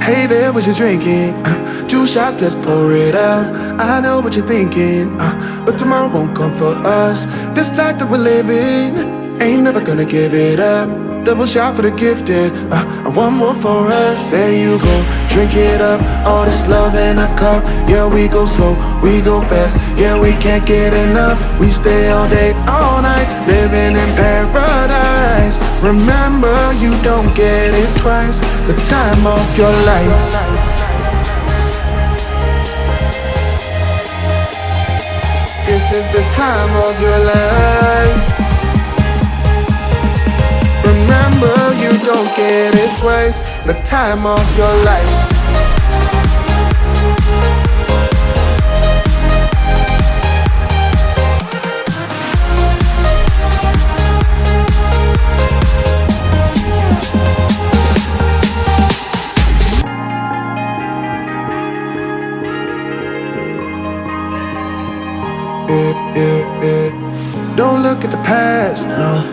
Hey there, what you drinking? 2 shots, let's pour it out. I know what you're thinking, but tomorrow won't come for us. This life that we're living, ain't never gonna give it up. Double shot for the gifted, and one more for us. There you go, drink it up. All this love in a cup. Yeah, we go slow, we go fast. Yeah, we can't get enough. We stay all day, all night, living in paradise. Remember, you don't get it twice. The time of your life. This is the time of your life. Remember, you don't get it twice. The time of your life. Don't look at the past,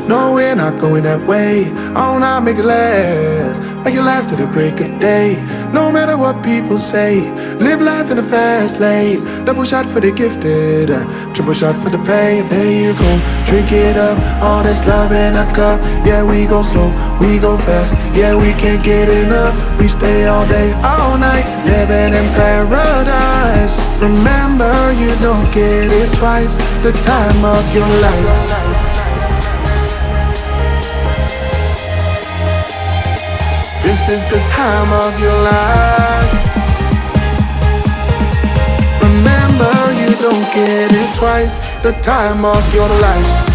no, we're not going that way. Oh, now make it last, make it last to the break of day. No matter what people say, live life in a fast lane. Double shot for the gifted, triple shot for the pain. There you go, drink it up, all this love in a cup. Yeah, we go slow, we go fast. Yeah, we can't get enough. We stay all day, all night, living in paradise. Remember, you don't get it twice. The time of your life. This is the time of your life. Remember, you don't get it twice. The time of your life.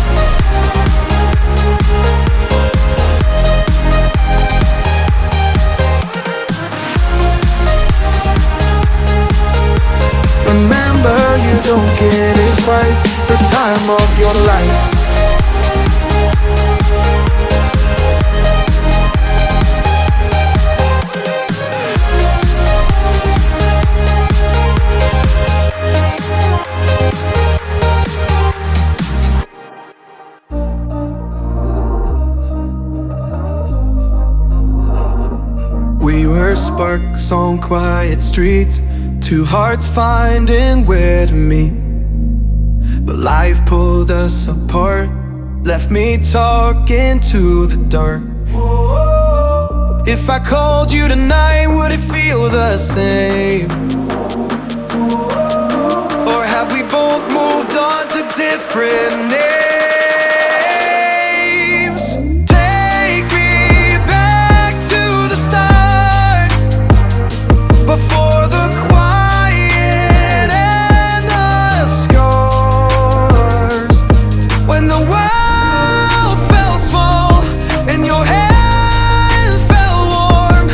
Remember, you don't get it twice. The time of your life. We were sparks on quiet streets, 2 hearts finding where to meet. But life pulled us apart, left me talking to the dark. If I called you tonight, would it feel the same? Or have we both moved on to different names? Take me back to the start, before the quiet and the scars. When the world felt small and your hands felt warm.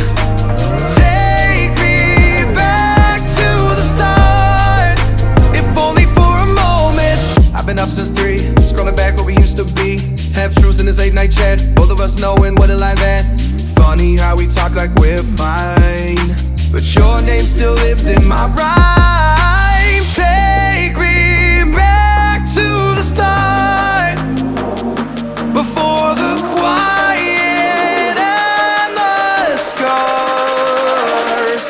Take me back to the start, if only for a moment. I've been up since 3, scrolling back where we used to be. Half truths in this late night chat, both of us knowing what it like that. Funny how we talk like we're fine, but your name still lives in my rhyme. Take me back to the start, before the quiet and the scars.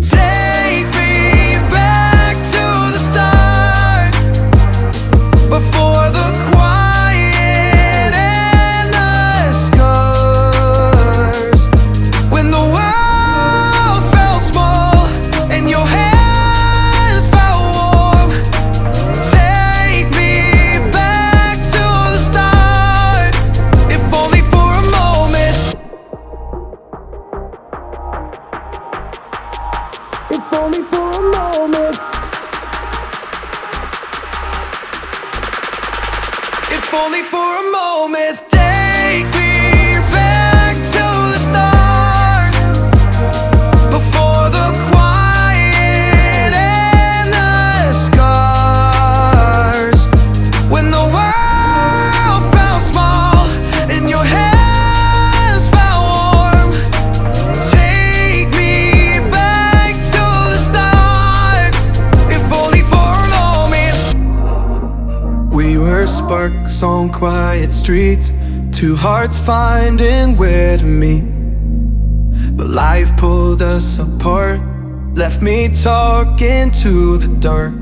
Take me back to the start, before the quiet and the scars. When the world felt small and your hands felt warm. Take me back to the start, if only for a moment. If only for a moment. If only for a moment. Take me back to the start, before the quiet and the scars. When the world felt small and your hands felt warm. Take me back to the start, if only for a moment. We were sparks on quiet streets, 2 hearts finding where to meet. but life pulled us apart, left me talking to the dark.